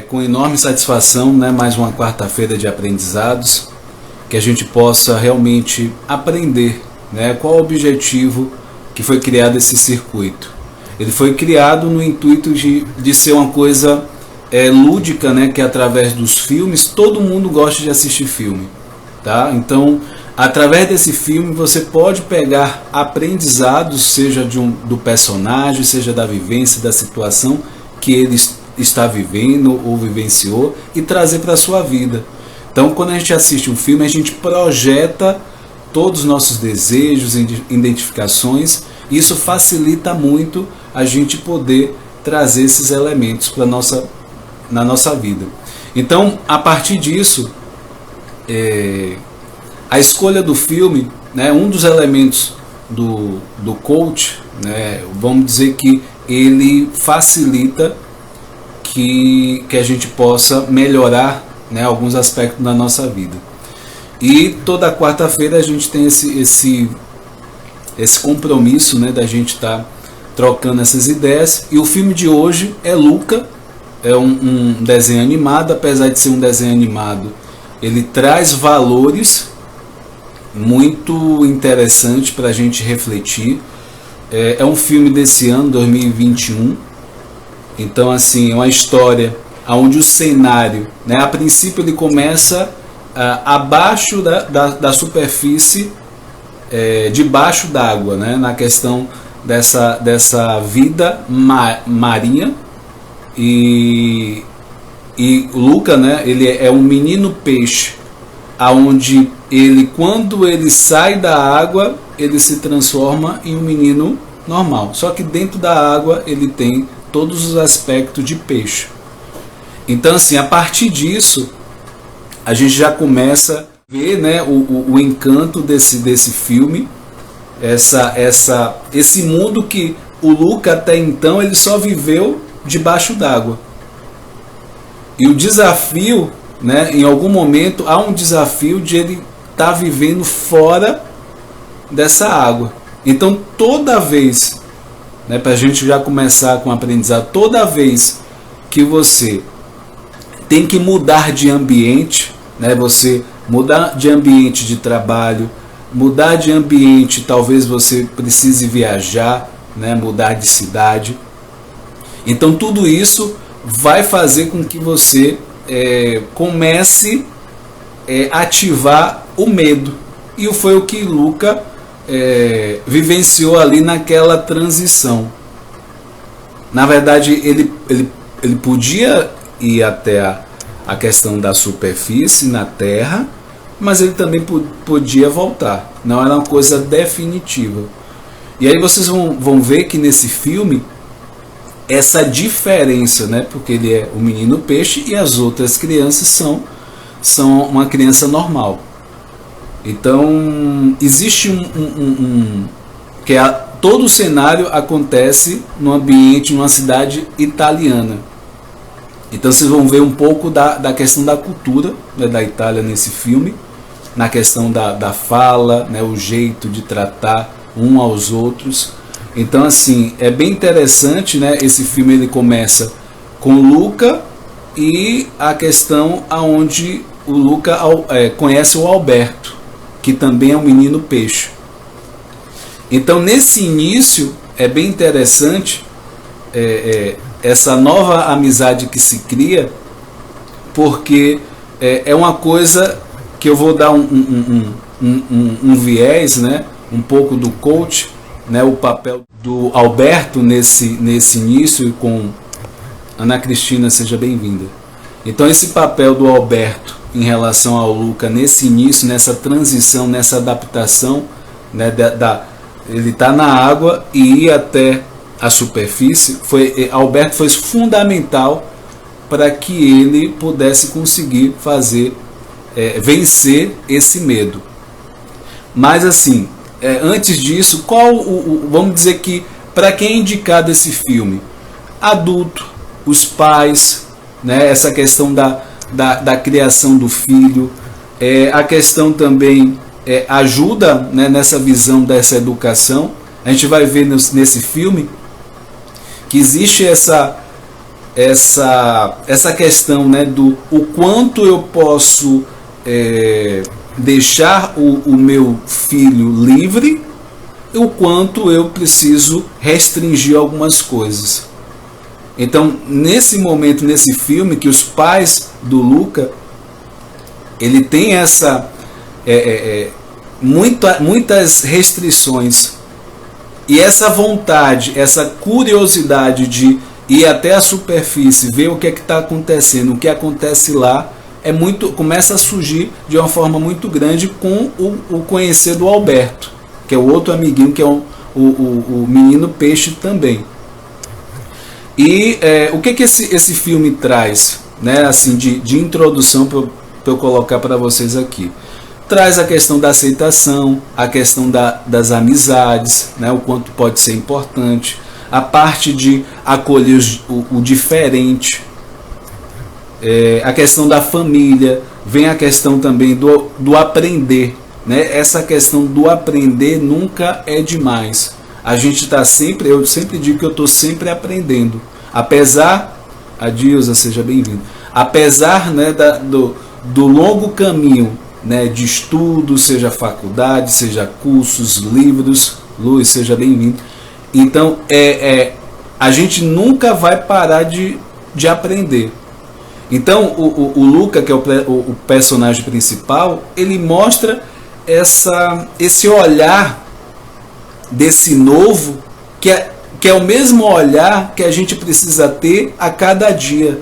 com enorme satisfação, né, mais uma quarta-feira de aprendizados, que a gente possa realmente aprender, né, qual o objetivo que foi criado esse circuito. Ele foi criado no intuito de ser uma coisa lúdica, né, que através dos filmes, todo mundo gosta de assistir filme, tá? Então, através desse filme você pode pegar aprendizados, seja do personagem, seja da vivência, da situação que ele está vivendo ou vivenciou, e trazer para a sua vida. Então, quando a gente assiste um filme, a gente projeta todos os nossos desejos, identificações, e isso facilita muito a gente poder trazer esses elementos na nossa vida. Então, a partir disso, a escolha do filme, né, um dos elementos do coach, né, vamos dizer que ele facilita que a gente possa melhorar, né, alguns aspectos da nossa vida. E toda quarta-feira a gente tem esse compromisso, né, da gente estar trocando essas ideias. E o filme de hoje é Luca, é um desenho animado. Apesar de ser um desenho animado, ele traz valores muito interessantes para a gente refletir. É um filme desse ano, 2021. Então, assim, é uma história onde o cenário, né, a princípio ele começa abaixo da superfície, debaixo d'água, né, na questão dessa vida marinha. E o Luca, né, ele é um menino peixe, aonde ele, quando ele sai da água, ele se transforma em um menino normal. Só que dentro da água ele tem todos os aspectos de peixe. Então, assim, a partir disso, a gente já começa a ver, né, o encanto desse filme, esse mundo que o Luca até então ele só viveu debaixo d'água. E o desafio, né, em algum momento há um desafio de ele estar vivendo fora dessa água. Então, toda vez, né, para a gente já começar com o aprendizado, toda vez que você tem que mudar de ambiente, né, você mudar de ambiente de trabalho, mudar de ambiente, talvez você precise viajar, né, mudar de cidade. Então tudo isso vai fazer com que você comece a ativar o medo. E foi o que Luca vivenciou ali naquela transição. Na verdade, ele podia ir até a questão da superfície na terra, mas ele também podia voltar. Não era uma coisa definitiva. E aí vocês vão ver que nesse filme essa diferença, né, porque ele é o menino peixe e as outras crianças são uma criança normal. Então existe todo o cenário acontece no ambiente, numa cidade italiana. Então vocês vão ver um pouco da questão da cultura, né, da Itália nesse filme, na questão da fala, né, o jeito de tratar um aos outros. Então, assim, é bem interessante, né, esse filme ele começa com o Luca e a questão aonde o Luca conhece o Alberto, que também é um menino peixe. Então, nesse início, é bem interessante essa nova amizade que se cria, porque é uma coisa que eu vou dar um viés, né, um pouco do coach, né, o papel do Alberto nesse início, com Ana Cristina, seja bem-vinda. Então esse papel do Alberto em relação ao Luca nesse início, nessa transição, nessa adaptação, né, ele está na água e ir até a superfície, Alberto foi fundamental para que ele pudesse conseguir vencer esse medo. Mas assim, antes disso, vamos dizer que para quem é indicado esse filme? Adulto, os pais, né, essa questão da criação do filho, a questão também ajuda, né, nessa visão dessa educação. A gente vai ver nesse filme que existe essa questão, né, do o quanto eu posso deixar o meu filho livre, e o quanto eu preciso restringir algumas coisas. Então, nesse momento, nesse filme, que os pais do Luca, ele tem muitas restrições, e essa vontade, essa curiosidade de ir até a superfície, ver o que é que está acontecendo, o que acontece lá, começa a surgir de uma forma muito grande com o conhecer do Alberto, que é o outro amiguinho, que é o menino peixe também. E o que esse filme traz, né, assim, de introdução para eu colocar para vocês aqui? Traz a questão da aceitação, a questão das amizades, né, o quanto pode ser importante, a parte de acolher o diferente, a questão da família, vem a questão também do aprender, né? Essa questão do aprender nunca é demais. A gente está sempre, eu sempre digo que eu estou sempre aprendendo, apesar, a Dilza, seja bem-vindo, apesar, né, do longo caminho, né, de estudo, seja faculdade, seja cursos, livros. Luiz, seja bem-vindo. Então, a gente nunca vai parar de aprender. Então, o Luca, que é o personagem principal, ele mostra esse olhar desse novo, que é o mesmo olhar que a gente precisa ter a cada dia.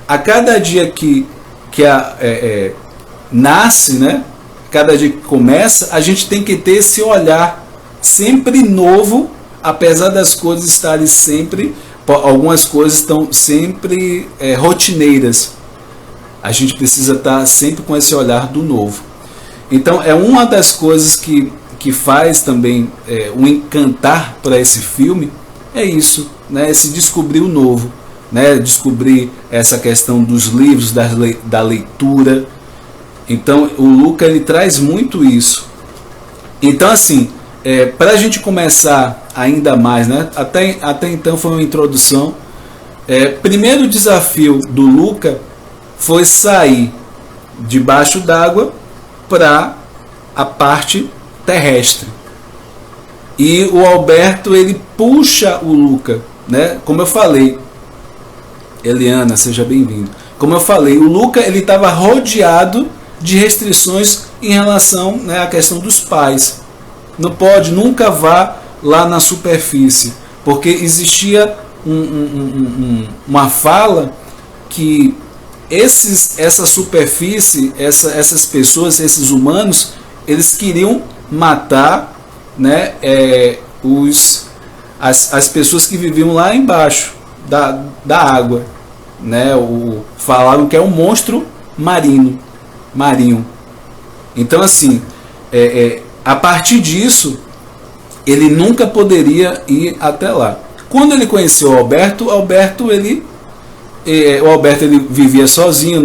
A cada dia que nasce, né? Cada dia que começa, a gente tem que ter esse olhar sempre novo, apesar das coisas estarem sempre, algumas coisas estão sempre rotineiras. A gente precisa estar sempre com esse olhar do novo. Então é uma das coisas que faz também um encantar para esse filme, é isso, né? Esse descobrir o novo, né? Descobrir essa questão dos livros, da leitura. Então o Luca, ele traz muito isso. Então, assim, para a gente começar ainda mais, né? Até então foi uma introdução. Primeiro desafio do Luca foi sair debaixo d'água para a parte terrestre. E o Alberto, ele puxa o Luca, né? Como eu falei, Eliana, seja bem-vindo. Como eu falei, o Luca, ele estava rodeado de restrições em relação, né, à questão dos pais. Não pode, nunca vá lá na superfície, porque existia uma fala que essa superfície, essas pessoas, esses humanos, eles queriam matar, né, as pessoas que viviam lá embaixo da água, né? Falaram que é um monstro marinho. Então, assim, a partir disso, ele nunca poderia ir até lá. Quando ele conheceu o Alberto, ele vivia sozinho,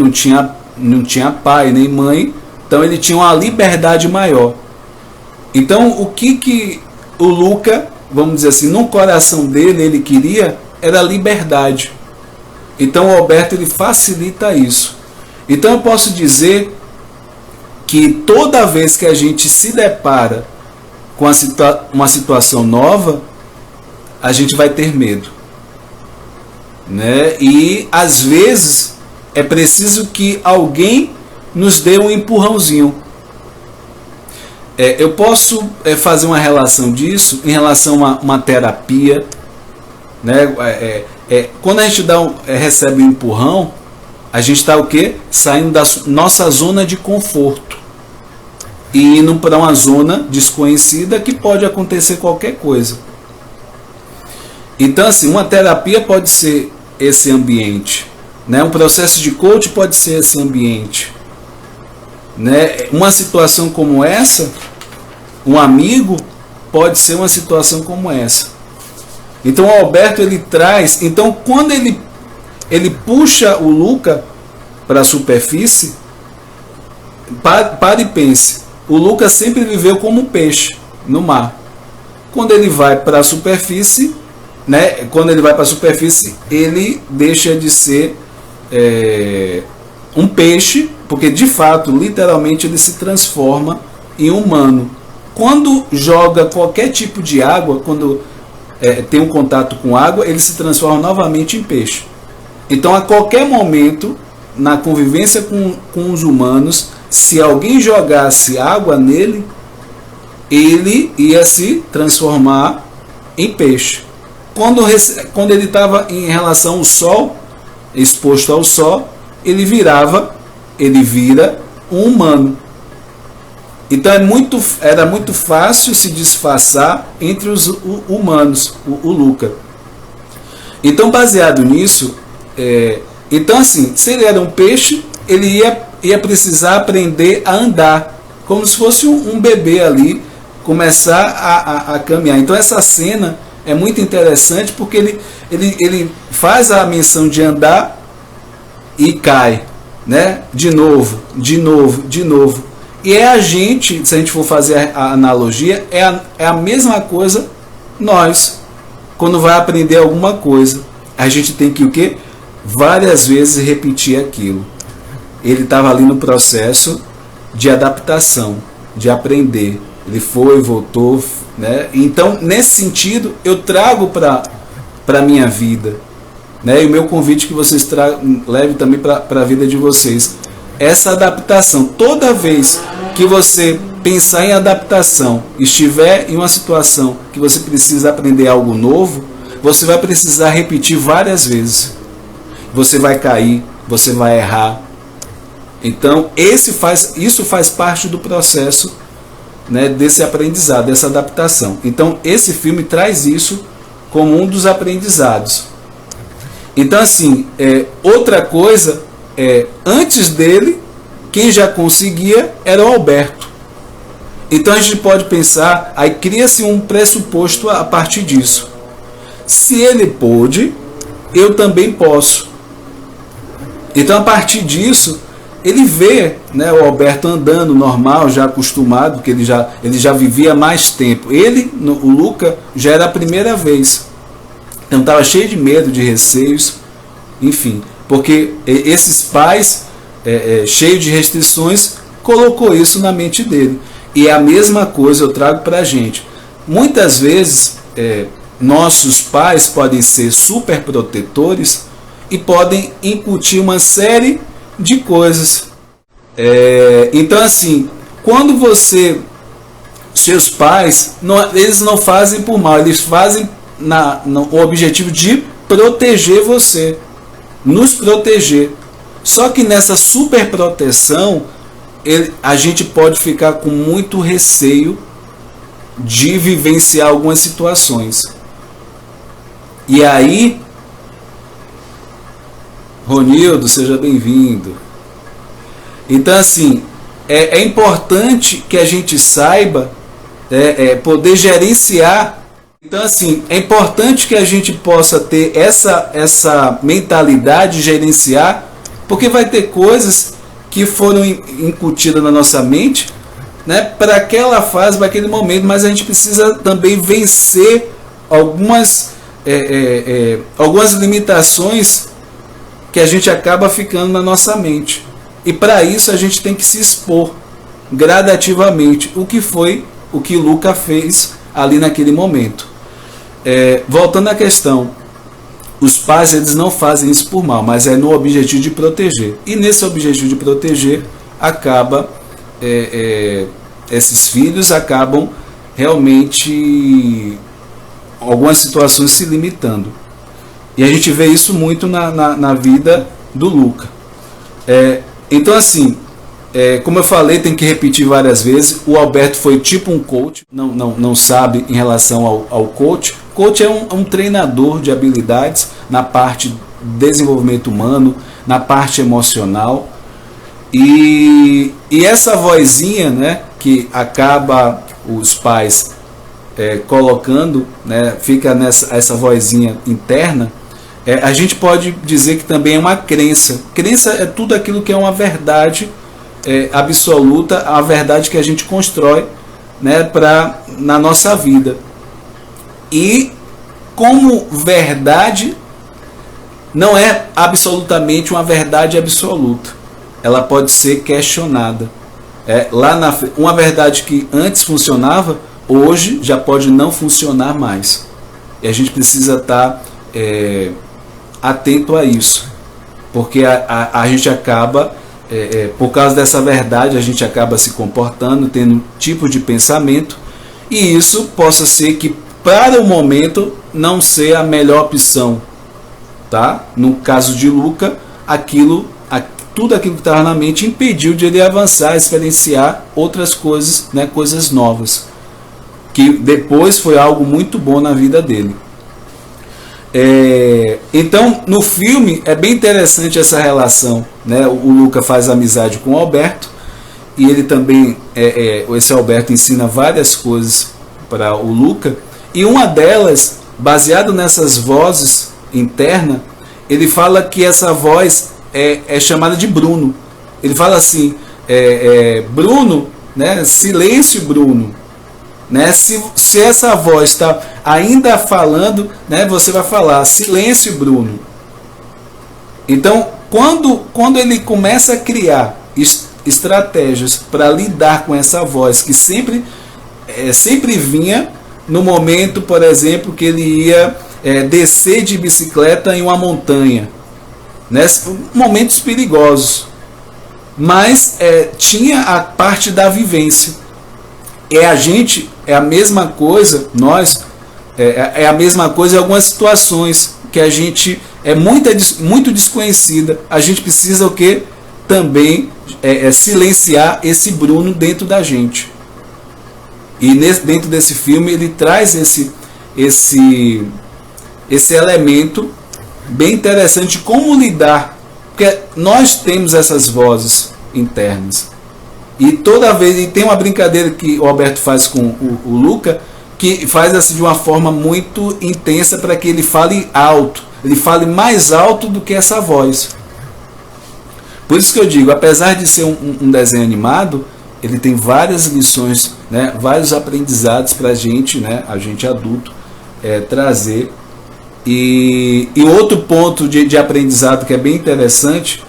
não tinha pai nem mãe, então ele tinha uma liberdade maior. Então, o que o Luca, vamos dizer assim, no coração dele, ele queria era liberdade. Então o Alberto, ele facilita isso. Então eu posso dizer que toda vez que a gente se depara com uma situação nova, a gente vai ter medo, né? E às vezes é preciso que alguém nos dê um empurrãozinho. Eu posso fazer uma relação disso em relação a uma terapia, né? Quando a gente recebe um empurrão, a gente está o quê? Saindo da nossa zona de conforto e indo para uma zona desconhecida que pode acontecer qualquer coisa. Então, assim, uma terapia pode ser esse ambiente, né? Um processo de coach pode ser esse ambiente, né? Uma situação como essa, um amigo pode ser uma situação como essa. Então o Alberto, ele traz, então quando ele puxa o Luca para a superfície, pare e pense, o Luca sempre viveu como um peixe no mar. Quando ele vai para a superfície, né, quando ele vai para a superfície, ele deixa de ser um peixe, porque de fato, literalmente, ele se transforma em humano. Quando joga qualquer tipo de água, quando tem um contato com água, ele se transforma novamente em peixe. Então, a qualquer momento, na convivência com os humanos, se alguém jogasse água nele, ele ia se transformar em peixe. Quando ele estava em relação ao sol, exposto ao sol, ele vira um humano. Então era muito fácil se disfarçar entre os humanos, o Luca. Então, baseado nisso, então assim, se ele era um peixe, ele ia precisar aprender a andar, como se fosse um bebê ali, começar a caminhar. Então essa cena é muito interessante, porque ele faz a menção de andar e cai, né? De novo. E a gente, se a gente for fazer a analogia, é a mesma coisa nós, quando vai aprender alguma coisa. A gente tem que o quê? Várias vezes repetir aquilo. Ele estava ali no processo de adaptação, de aprender. Ele foi, voltou, né? Então, nesse sentido, eu trago para a minha vida, né? E o meu convite que vocês levem também para a vida de vocês, essa adaptação. Toda vez que você pensar em adaptação, estiver em uma situação que você precisa aprender algo novo, você vai precisar repetir várias vezes. Você vai cair, você vai errar. Então, isso faz parte do processo, né, desse aprendizado, dessa adaptação. Então, esse filme traz isso como um dos aprendizados. Então, assim, outra coisa, antes dele, quem já conseguia era o Alberto. Então, a gente pode pensar, aí cria-se um pressuposto a partir disso. Se ele pôde, eu também posso. Então, a partir disso, ele vê, né, o Alberto andando normal, já acostumado, porque ele já vivia mais tempo. O Luca, já era a primeira vez. Então estava cheio de medo, de receios, enfim. Porque esses pais, cheios de restrições, colocou isso na mente dele. E a mesma coisa eu trago para a gente. Muitas vezes, nossos pais podem ser super protetores e podem incutir uma série de coisas. Então, assim, quando seus pais, eles não fazem por mal, eles fazem o objetivo de proteger você, nos proteger. Só que nessa super proteção, a gente pode ficar com muito receio de vivenciar algumas situações. E aí, Ronildo, seja bem-vindo. Então, assim, é importante que a gente saiba poder gerenciar. Então, assim, é importante que a gente possa ter essa mentalidade de gerenciar, porque vai ter coisas que foram incutidas na nossa mente, né, para aquela fase, para aquele momento, mas a gente precisa também vencer algumas limitações que a gente acaba ficando na nossa mente. E para isso a gente tem que se expor gradativamente, o que Luca fez ali naquele momento. Voltando à questão, os pais, eles não fazem isso por mal, mas é no objetivo de proteger. E nesse objetivo de proteger, esses filhos acabam realmente, algumas situações, se limitando. E a gente vê isso muito na vida do Luca. Então, assim, como eu falei, tem que repetir várias vezes. O Alberto foi tipo um coach, não sabe em relação ao coach. Coach é um treinador de habilidades na parte de desenvolvimento humano, na parte emocional. E essa vozinha, né, que acaba os pais colocando, né, fica essa vozinha interna, a gente pode dizer que também é uma crença. Crença é tudo aquilo que é uma verdade absoluta, a verdade que a gente constrói, né, na nossa vida. E como verdade, não é absolutamente uma verdade absoluta. Ela pode ser questionada. Uma verdade que antes funcionava, hoje já pode não funcionar mais. E a gente precisa estar atento a isso. Porque a gente acaba, por causa dessa verdade, a gente acaba se comportando, tendo um tipo de pensamento, e isso possa ser que, para o momento, não ser a melhor opção. Tá? No caso de Luca, tudo aquilo que estava na mente impediu de ele avançar, experienciar outras coisas, né, coisas novas, que depois foi algo muito bom na vida dele. Então, no filme é bem interessante essa relação, né? O Luca faz amizade com o Alberto, e ele também, esse Alberto ensina várias coisas para o Luca, e uma delas, baseado nessas vozes internas, ele fala que essa voz é chamada de Bruno. Ele fala assim, Bruno, né? Silêncio, Bruno. Né? Se essa voz está ainda falando, né, você vai falar silêncio, Bruno. Então, quando ele começa a criar estratégias para lidar com essa voz que sempre vinha no momento, por exemplo, que ele ia descer de bicicleta em uma montanha, né, momentos perigosos, mas tinha a parte da vivência. É a mesma coisa, é a mesma coisa em algumas situações que a gente muito desconhecida. A gente precisa o que? Também silenciar esse Bruno dentro da gente. E dentro desse filme ele traz esse elemento bem interessante, como lidar, porque nós temos essas vozes internas. E toda vez, e tem uma brincadeira que o Alberto faz com o Luca, que faz assim de uma forma muito intensa para que ele fale alto, ele fale mais alto do que essa voz. Por isso que eu digo, apesar de ser um desenho animado, ele tem várias lições, né, vários aprendizados para a gente, né, a gente adulto, trazer. E outro ponto de aprendizado que é bem interessante,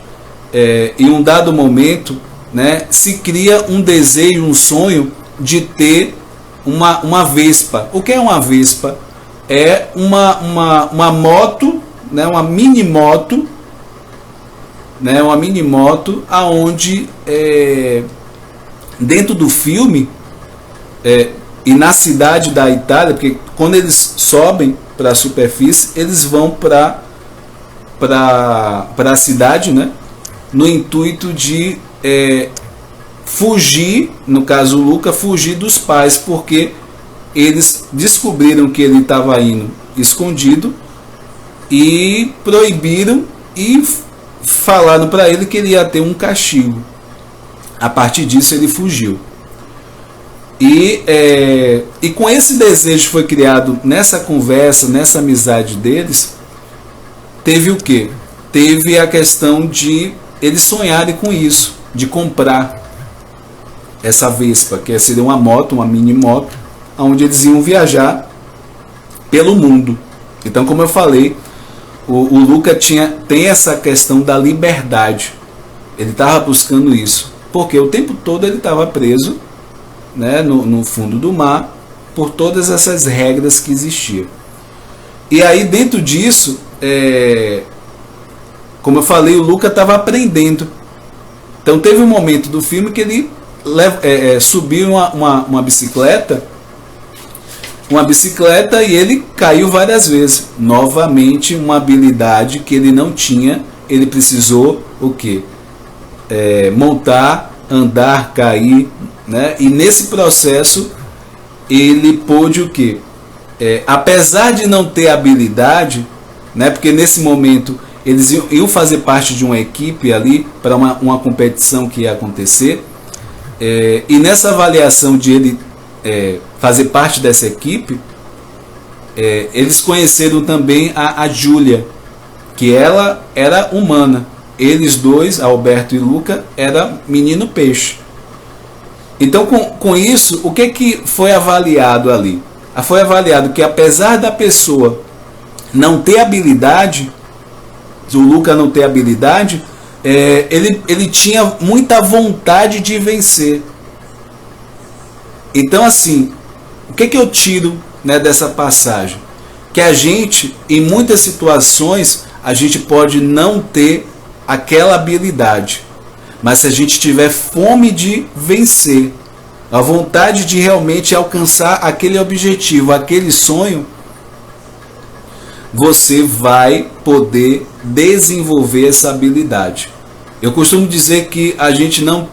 em um dado momento, né, se cria um desejo, um sonho de ter uma Vespa. O que é uma Vespa? É uma moto, né, uma mini moto, né, uma mini moto, aonde dentro do filme e na cidade da Itália, porque quando eles sobem para a superfície, eles vão para a cidade, né, no intuito de fugir, no caso o Luca, fugir dos pais, porque eles descobriram que ele estava indo escondido e proibiram e falaram para ele que ele ia ter um castigo. A partir disso ele fugiu. E com esse desejo que foi criado nessa conversa, nessa amizade deles, teve o quê? Teve a questão de eles sonharem com isso, de comprar essa Vespa, que seria uma moto, uma mini moto, onde eles iam viajar pelo mundo. Então, como eu falei, o Luca tem essa questão da liberdade. Ele estava buscando isso, porque o tempo todo ele estava preso, né, no fundo do mar, por todas essas regras que existiam. E aí, dentro disso, como eu falei, o Luca estava aprendendo. Então teve um momento do filme que ele subiu uma bicicleta, e ele caiu várias vezes. Novamente, uma habilidade que ele não tinha, ele precisou o quê? Montar, andar, cair, né? E nesse processo ele pôde o quê? Apesar de não ter habilidade, né? Porque nesse momento eles iam fazer parte de uma equipe ali para uma competição que ia acontecer, e nessa avaliação de ele fazer parte dessa equipe, eles conheceram também a Júlia, que ela era humana. Eles dois, Alberto e Luca, era menino peixe. Então, com isso, o que foi avaliado ali? Foi avaliado que, apesar da pessoa não ter habilidade, o Luca não ter habilidade, ele tinha muita vontade de vencer. Então assim, o que eu tiro, né, dessa passagem? Que a gente, em muitas situações, a gente pode não ter aquela habilidade, mas se a gente tiver fome de vencer, a vontade de realmente alcançar aquele objetivo, aquele sonho, você vai poder desenvolver essa habilidade. Eu costumo dizer que a gente não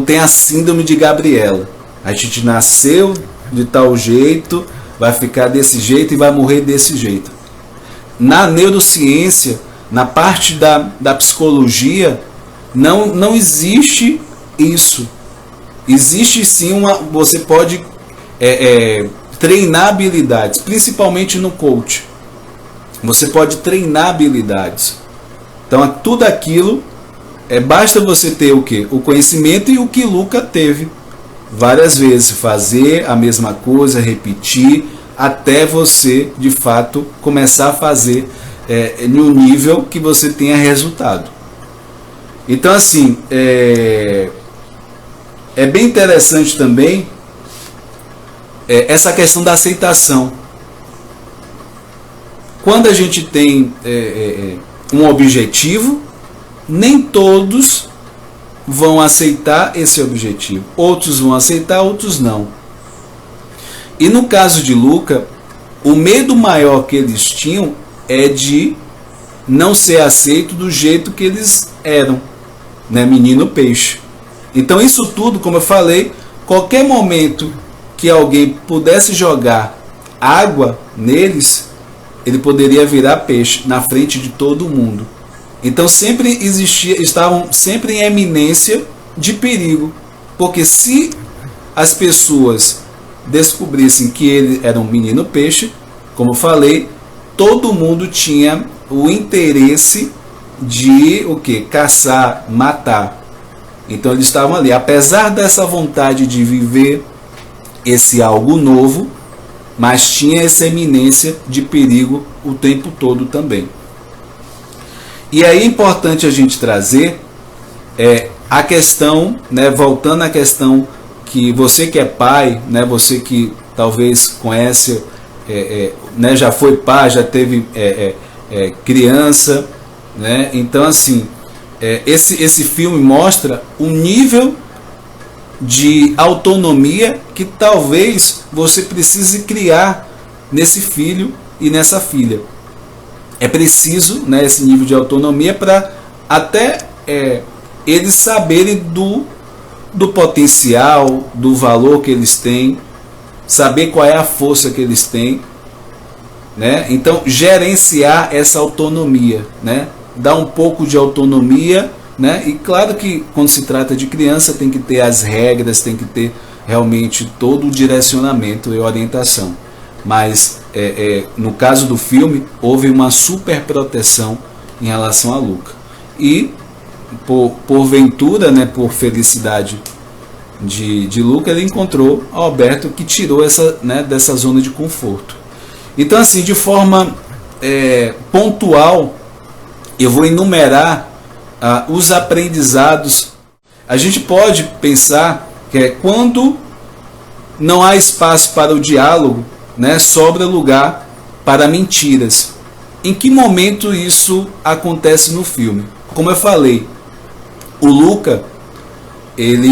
tem a síndrome de Gabriela. A gente nasceu de tal jeito, vai ficar desse jeito e vai morrer desse jeito. Na neurociência, na parte da psicologia, não existe isso. Existe sim você pode treinar habilidades, principalmente no coach. Você pode treinar habilidades. Então tudo aquilo, basta você ter o quê? O conhecimento, e o que Luca teve várias vezes, fazer a mesma coisa, repetir, até você de fato começar a fazer no nível que você tenha resultado. Então assim, é bem interessante também essa questão da aceitação. Quando a gente tem um objetivo, nem todos vão aceitar esse objetivo. Outros vão aceitar, outros não. E no caso de Luca, o medo maior que eles tinham é de não ser aceito do jeito que eles eram, né? Menino peixe. Então isso tudo, como eu falei, qualquer momento que alguém pudesse jogar água neles, ele poderia virar peixe na frente de todo mundo. Então estavam sempre em eminência de perigo, porque se as pessoas descobrissem que ele era um menino peixe, como eu falei, todo mundo tinha o interesse de o quê? Caçar, matar. Então eles estavam ali, apesar dessa vontade de viver esse algo novo, mas tinha essa eminência de perigo o tempo todo também. E aí é importante a gente trazer a questão, né, voltando à questão que você que é pai, né, você que talvez conhece, né, já foi pai, já teve criança, né, então assim, esse filme mostra um nível de autonomia que talvez você precise criar nesse filho e nessa filha. É preciso, né, esse nível de autonomia para até eles saberem do potencial, do valor que eles têm, saber qual é a força que eles têm, né? Então gerenciar essa autonomia, né? Dar um pouco de autonomia, né? E claro que quando se trata de criança tem que ter as regras, tem que ter realmente todo o direcionamento e orientação. Mas no caso do filme houve uma super proteção em relação a Luca. E por ventura, né, por felicidade de Luca, ele encontrou Alberto, que tirou dessa zona de conforto. Então assim, de forma pontual, eu vou enumerar os aprendizados. A gente pode pensar que quando não há espaço para o diálogo, né, sobra lugar para mentiras. Em que momento isso acontece no filme? Como eu falei, o Luca, ele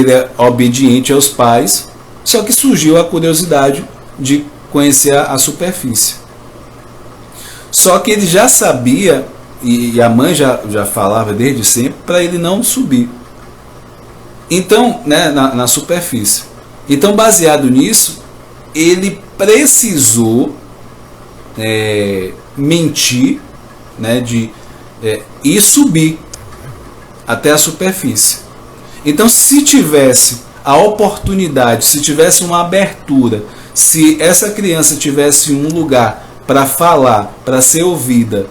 era obediente aos pais, só que surgiu a curiosidade de conhecer a superfície. Só que ele já sabia, e a mãe já falava desde sempre, para ele não subir. Então, né, na superfície. Então, baseado nisso, ele precisou mentir, né, e subir até a superfície. Então, se tivesse a oportunidade, se tivesse uma abertura, se essa criança tivesse um lugar para falar, para ser ouvida,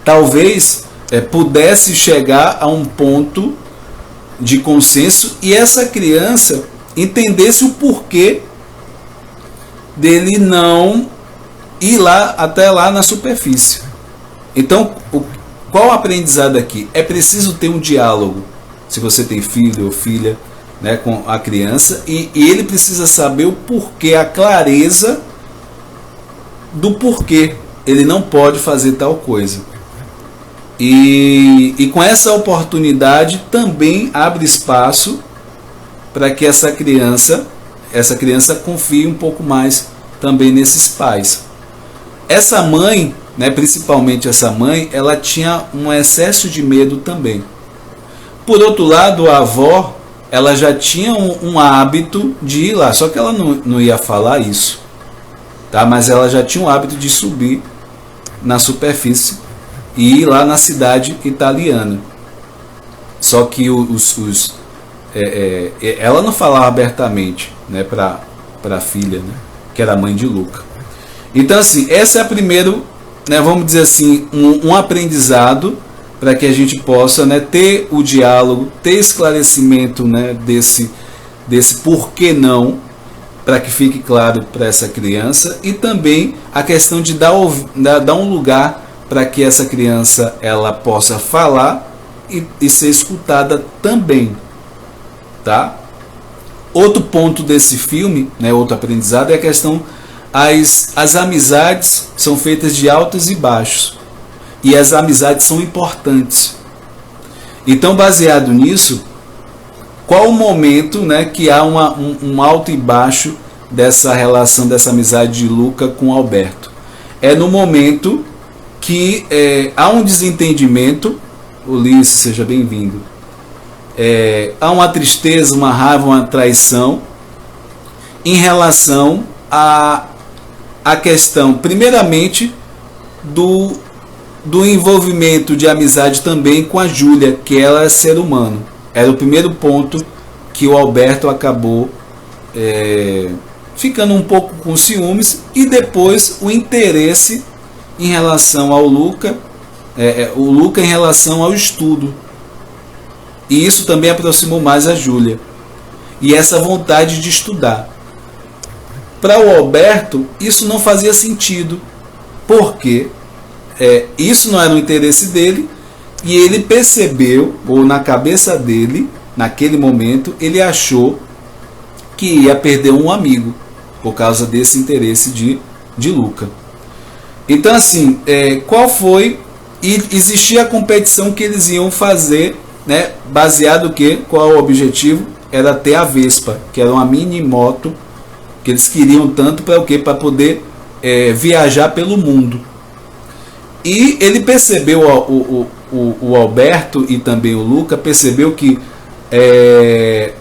talvez pudesse chegar a um ponto de consenso e essa criança entendesse o porquê dele não ir lá até lá na superfície. Então, qual o aprendizado aqui? É preciso ter um diálogo. Se você tem filho ou filha, né, com a criança, e ele precisa saber o porquê, a clareza do porquê ele não pode fazer tal coisa. E com essa oportunidade também abre espaço para que essa criança confie um pouco mais também nesses pais. Essa mãe, né, principalmente essa mãe, ela tinha um excesso de medo também. Por outro lado, a avó, ela já tinha um hábito de ir lá, só que ela não ia falar isso, tá? Mas ela já tinha o hábito de subir na superfície e ir lá na cidade italiana. Só que ela não falava abertamente, né, para a filha, né, que era a mãe de Luca. Então, assim, essa é a primeiro, né, vamos dizer assim, um aprendizado para que a gente possa, né, ter o diálogo, ter esclarecimento, né, desse porquê não, para que fique claro para essa criança, e também a questão de dar um lugar para que essa criança ela possa falar e ser escutada também, tá? Outro ponto desse filme, né, outro aprendizado, é a questão, as amizades são feitas de altos e baixos, e as amizades são importantes. Então, baseado nisso, qual o momento, né, que há um alto e baixo dessa relação, dessa amizade de Luca com Alberto? É no momento que há um desentendimento. Ulisses, seja bem-vindo. Há uma tristeza, uma raiva, uma traição em relação à questão, primeiramente, do envolvimento de amizade também com a Júlia, que ela é ser humano. Era o primeiro ponto que o Alberto acabou ficando um pouco com ciúmes, e depois o interesse em relação ao Luca, o Luca em relação ao estudo. E isso também aproximou mais a Júlia. E essa vontade de estudar. Para o Alberto, isso não fazia sentido, porque isso não era o interesse dele, e ele percebeu, ou na cabeça dele, naquele momento, ele achou que ia perder um amigo, por causa desse interesse de Luca. Então, assim, qual foi? E existia a competição que eles iam fazer, né, baseado no que? Qual o objetivo? Era ter a Vespa, que era uma mini moto, que eles queriam tanto para o quê? Para poder viajar pelo mundo. E ele percebeu, o Alberto e também o Luca percebeu que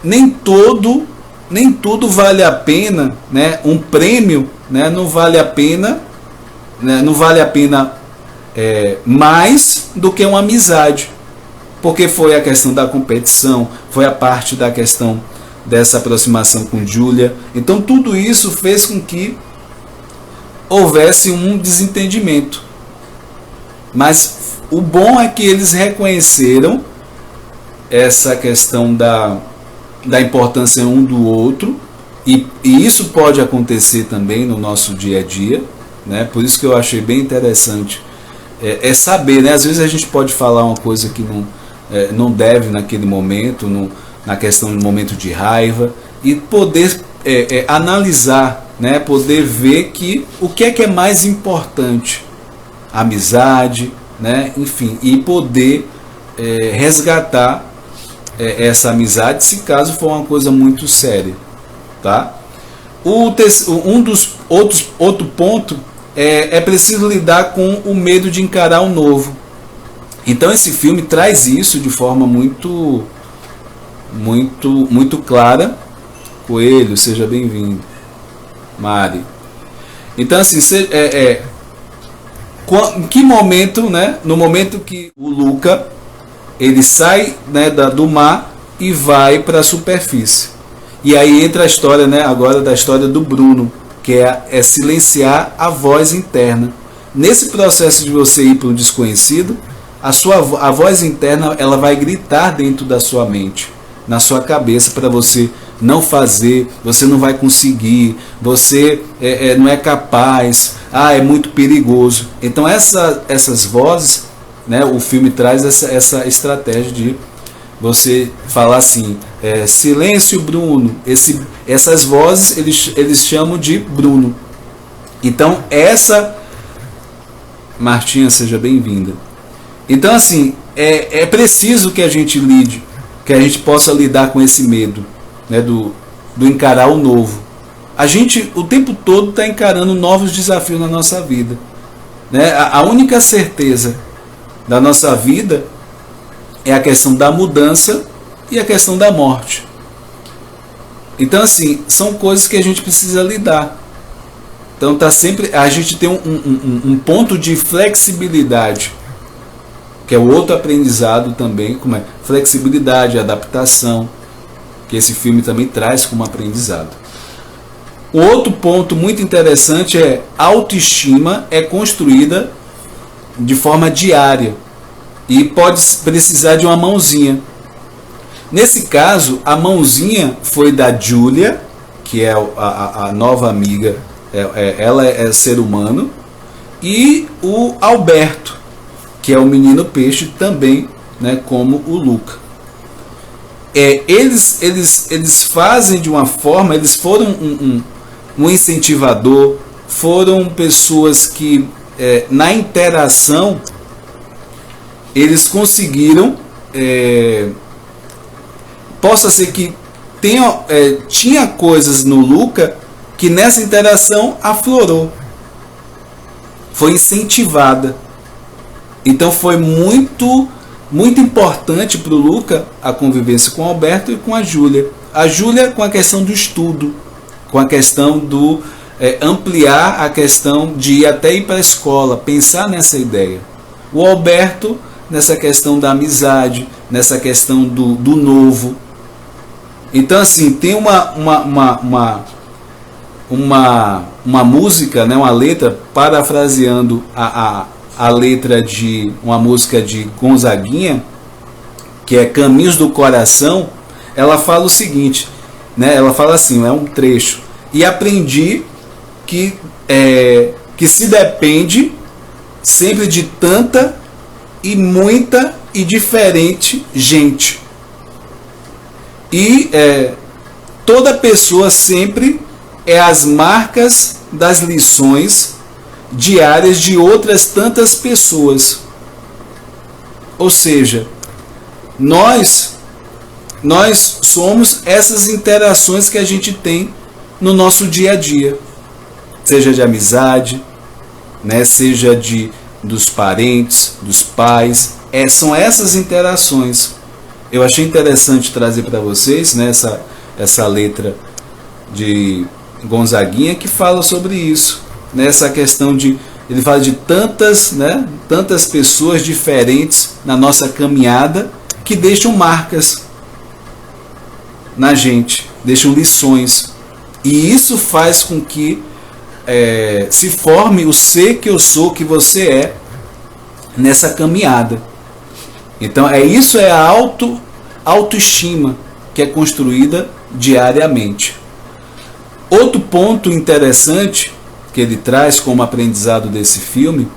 nem tudo vale a pena, né? Um prêmio, né? Não vale a pena, né? Não vale a pena mais do que uma amizade, porque foi a questão da competição, foi a parte da questão dessa aproximação com Júlia. Então tudo isso fez com que houvesse um desentendimento. Mas o bom é que eles reconheceram essa questão da importância um do outro, e isso pode acontecer também no nosso dia a dia, né? Por isso que eu achei bem interessante saber, né? Às vezes a gente pode falar uma coisa que não deve naquele momento, na questão do momento de raiva, e poder analisar, né? Poder ver o que é mais importante, amizade, né? Enfim, e poder resgatar essa amizade, se caso for uma coisa muito séria, tá? Outro ponto é preciso lidar com o medo de encarar o novo. Então esse filme traz isso de forma muito clara. Coelho, seja bem-vindo. Mari. Então, assim, em que momento, né? No momento que o Luca ele sai, né, do mar e vai para a superfície. E aí entra a história, né, agora da história do Bruno, que é silenciar a voz interna. Nesse processo de você ir para o desconhecido, a voz interna ela vai gritar dentro da sua mente, na sua cabeça, para você não fazer, você não vai conseguir, você não é capaz, é muito perigoso. Então essas vozes, né, o filme traz essa estratégia de você falar assim, silêncio Bruno, essas vozes eles chamam de Bruno. Então Martinha, seja bem-vinda. Então assim, é preciso que a gente lide, que a gente possa lidar com esse medo, né, do encarar o novo. A gente o tempo todo está encarando novos desafios na nossa vida, né? A única certeza da nossa vida é a questão da mudança e a questão da morte. Então assim, são coisas que a gente precisa lidar. Então a gente tem um ponto de flexibilidade, que é o outro aprendizado também, como é flexibilidade, adaptação, que esse filme também traz como aprendizado. O outro ponto muito interessante é a autoestima é construída de forma diária e pode precisar de uma mãozinha. Nesse caso, a mãozinha foi da Julia, que é a nova amiga, ela é ser humano, e o Alberto, que é o menino peixe também, né, como o Luca. Eles fazem de uma forma, eles foram um incentivador, foram pessoas que na interação eles conseguiram, possa ser que tinha coisas no Luca que nessa interação aflorou, foi incentivada. Então foi muito importante para o Luca a convivência com o Alberto e com a Júlia. A Júlia com a questão do estudo, com a questão do ampliar a questão de até ir para a escola, pensar nessa ideia. O Alberto nessa questão da amizade, nessa questão do novo. Então assim, tem uma música, né, uma letra, parafraseando a letra de uma música de Gonzaguinha, que é Caminhos do Coração. Ela fala o seguinte, né, ela fala assim, é um trecho: e aprendi que se depende sempre de tanta e muita e diferente gente, e toda pessoa sempre é as marcas das lições diárias de outras tantas pessoas. Ou seja, nós somos essas interações que a gente tem no nosso dia a dia, seja de amizade, né, seja dos parentes, dos pais, são essas interações. Eu achei interessante trazer para vocês, né, essa letra de Gonzaguinha que fala sobre isso, nessa questão ele fala de tantas pessoas diferentes na nossa caminhada que deixam marcas na gente, deixam lições, e isso faz com que se forme o ser que eu sou, que você é, nessa caminhada. Então isso é a autoestima que é construída diariamente. Outro ponto interessante que ele traz como aprendizado desse filme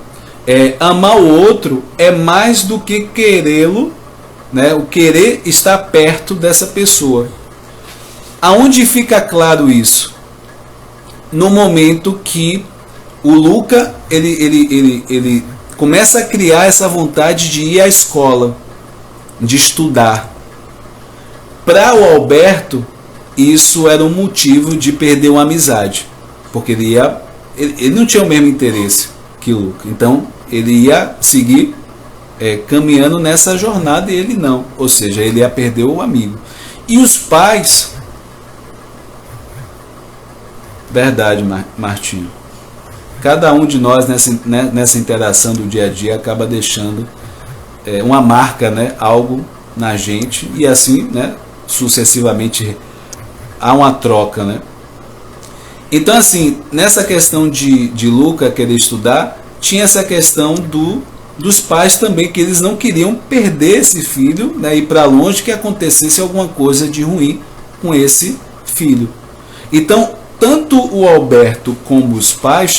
é: amar o outro é mais do que querê-lo, né? O querer estar perto dessa pessoa. Aonde fica claro isso? No momento que o Luca ele começa a criar essa vontade de ir à escola, de estudar. Para o Alberto, isso era um motivo de perder uma amizade, porque ele não tinha o mesmo interesse que o Luca, então ele ia seguir caminhando nessa jornada e ele não, ou seja, ele ia perder o amigo. E os pais, verdade, Martinho, cada um de nós nessa interação do dia a dia acaba deixando uma marca, né, algo na gente, e assim, né, sucessivamente há uma troca, né? Então assim, nessa questão de Luca querer estudar, tinha essa questão dos pais também, que eles não queriam perder esse filho, né, ir para longe, que acontecesse alguma coisa de ruim com esse filho. Então, tanto o Alberto como os pais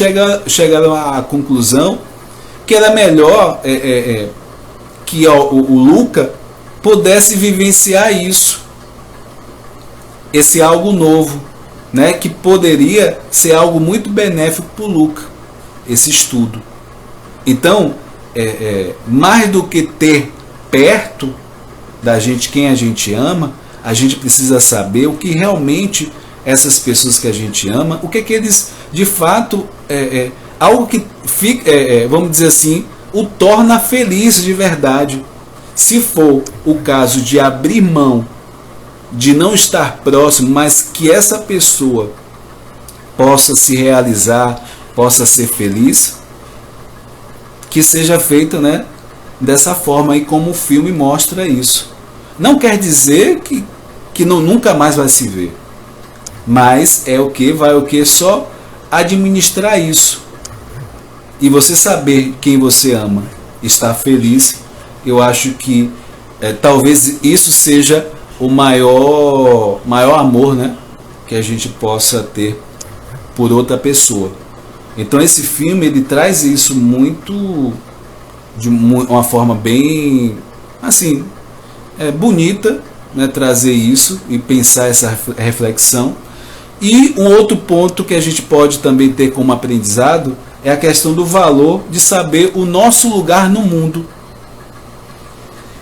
chegaram à conclusão que era melhor que o Luca pudesse vivenciar isso, esse algo novo, né, que poderia ser algo muito benéfico para o Luca, esse estudo. Então, mais do que ter perto da gente quem a gente ama, a gente precisa saber o que realmente essas pessoas que a gente ama, o que eles de fato, algo que fica, vamos dizer assim, o torna feliz de verdade. Se for o caso de abrir mão, de não estar próximo, mas que essa pessoa possa se realizar, possa ser feliz, que seja feito, né, dessa forma aí como o filme mostra isso. Não quer dizer que nunca mais vai se ver, mas vai só administrar isso. E você saber quem você ama, estar feliz, eu acho que talvez isso seja o maior amor, né, que a gente possa ter por outra pessoa. Então esse filme ele traz isso muito de uma forma bem assim bonita, né, trazer isso e pensar essa reflexão. E um outro ponto que a gente pode também ter como aprendizado é a questão do valor de saber o nosso lugar no mundo.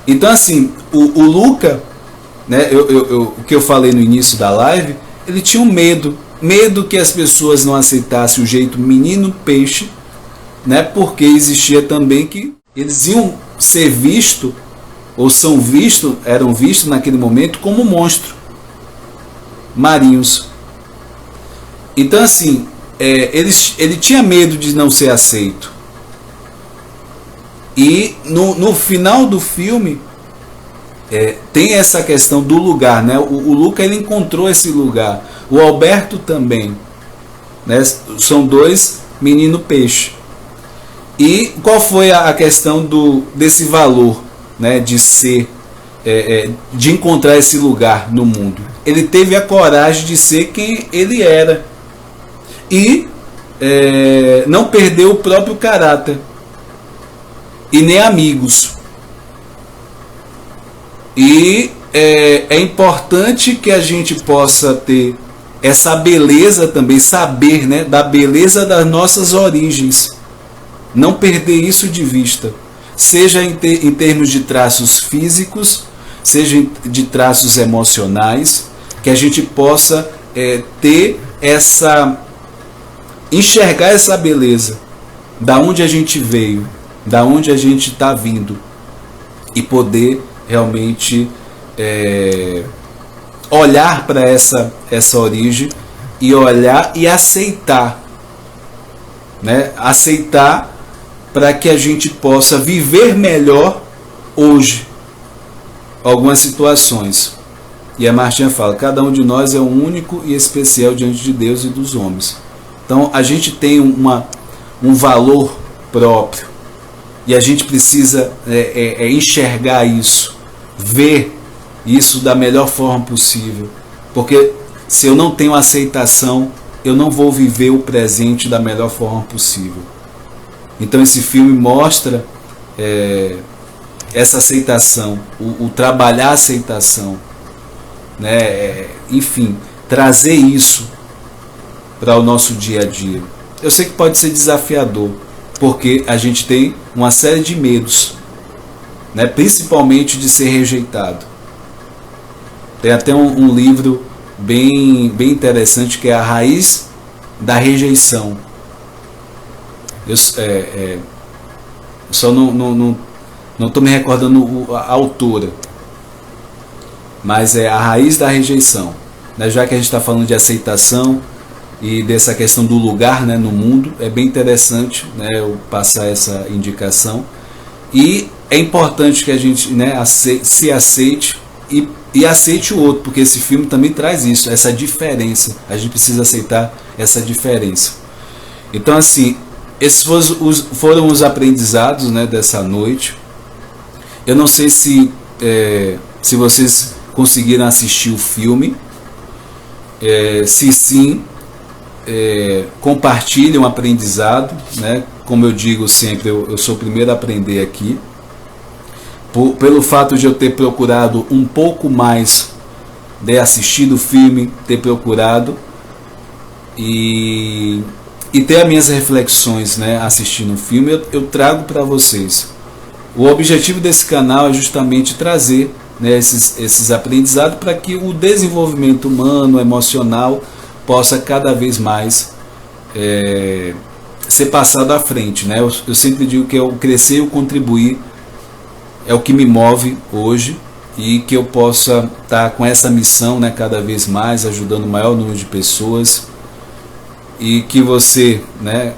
Então assim, o Luca, né, o que eu falei no início da live, ele tinha um medo que as pessoas não aceitassem o jeito menino peixe, né, porque existia também que eles iam ser vistos, ou eram vistos naquele momento como monstros marinhos. Então assim, ele tinha medo de não ser aceito. E no final do filme tem essa questão do lugar, né? O Luca ele encontrou esse lugar, o Alberto também, né? São dois menino peixe. E qual foi a questão desse valor, né? De ser, de encontrar esse lugar no mundo? Ele teve a coragem de ser quem ele era e não perdeu o próprio caráter e nem amigos. E é importante que a gente possa ter essa beleza também, saber, né, da beleza das nossas origens, não perder isso de vista, seja em termos de traços físicos, seja de traços emocionais, que a gente possa enxergar essa beleza, da onde a gente veio, da onde a gente está vindo, e poder realmente olhar para essa origem e olhar e aceitar, né? Aceitar para que a gente possa viver melhor hoje algumas situações. E a Martinha fala, cada um de nós é único e especial diante de Deus e dos homens. Então a gente tem um valor próprio e a gente precisa enxergar isso, ver isso da melhor forma possível, porque se eu não tenho aceitação, eu não vou viver o presente da melhor forma possível. Então esse filme mostra essa aceitação, o trabalhar a aceitação, né? Enfim, trazer isso para o nosso dia a dia. Eu sei que pode ser desafiador, porque a gente tem uma série de medos, né? Principalmente de ser rejeitado. Tem até um livro bem interessante que é A Raiz da Rejeição. Eu só não estou me recordando a autora, mas é A Raiz da Rejeição, né? Já que a gente está falando de aceitação e dessa questão do lugar, né, no mundo, é bem interessante, né, eu passar essa indicação. E é importante que a gente, né, se aceite e aceite o outro, porque esse filme também traz isso, essa diferença. A gente precisa aceitar essa diferença. Então assim, esses foram os aprendizados, né, dessa noite. Eu não sei se vocês conseguiram assistir o filme. Se sim, compartilhe um aprendizado, né? Como eu digo sempre, eu sou o primeiro a aprender aqui. Pelo fato de eu ter procurado um pouco mais, de assistir o filme, ter procurado e ter as minhas reflexões, né, assistindo o filme, eu trago para vocês. O objetivo desse canal é justamente trazer, né, esses aprendizados para que o desenvolvimento humano, emocional, possa cada vez mais ser passado à frente, né? Eu sempre digo que o crescer e o contribuir é o que me move hoje, e que eu possa estar com essa missão, né, cada vez mais, ajudando o maior número de pessoas, e que você, né,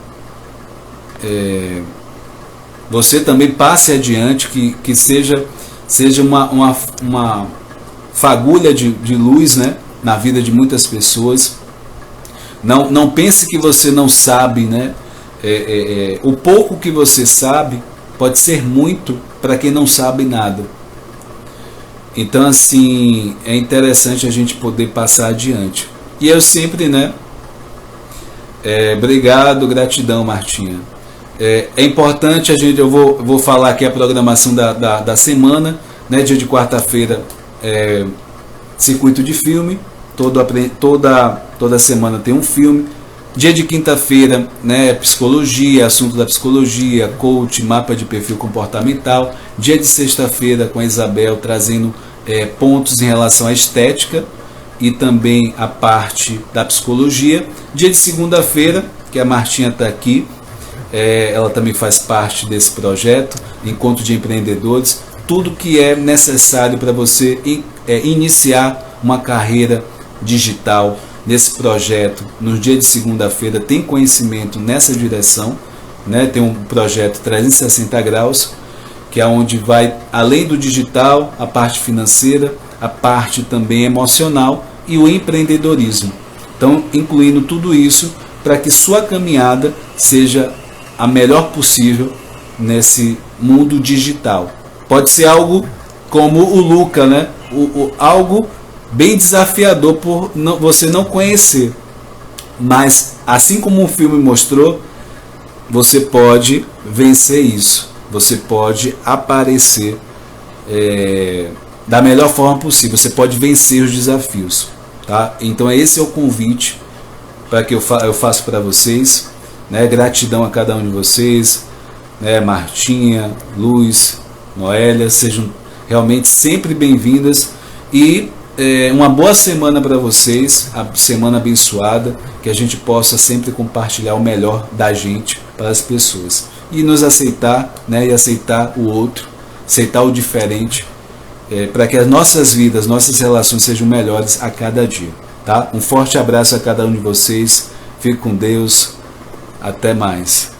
você também passe adiante, que seja uma fagulha de luz, né, na vida de muitas pessoas. Não pense que você não sabe, né? O pouco que você sabe pode ser muito para quem não sabe nada. Então, assim, é interessante a gente poder passar adiante. E eu sempre, né? Obrigado, gratidão, Martinha. É importante a gente, eu vou falar aqui a programação da semana, né? Dia de quarta-feira, circuito de filme. Toda semana tem um filme. Dia de quinta-feira, né, psicologia, assunto da psicologia, coach, mapa de perfil comportamental. Dia de sexta-feira com a Isabel, trazendo pontos em relação à estética e também a parte da psicologia. Dia de segunda-feira, que a Martinha está aqui, ela também faz parte desse projeto, Encontro de Empreendedores. Tudo que é necessário para você iniciar uma carreira digital nesse projeto, no dia de segunda-feira, tem conhecimento nessa direção, né? Tem um projeto 360 graus, que é onde vai, além do digital, a parte financeira, a parte também emocional e o empreendedorismo. Então, incluindo tudo isso para que sua caminhada seja a melhor possível nesse mundo digital. Pode ser algo como o Luca, né? Algo bem desafiador por você não conhecer, mas assim como o filme mostrou, você pode vencer isso, você pode aparecer da melhor forma possível, você pode vencer os desafios, tá? Então esse é o convite para que eu faço para vocês, né? Gratidão a cada um de vocês, né? Martinha, Luz, Noélia, sejam realmente sempre bem-vindas, e uma boa semana para vocês, a semana abençoada, que a gente possa sempre compartilhar o melhor da gente para as pessoas e nos aceitar, né, e aceitar o outro, aceitar o diferente, para que as nossas vidas, nossas relações sejam melhores a cada dia, tá? Um forte abraço a cada um de vocês, fique com Deus, até mais.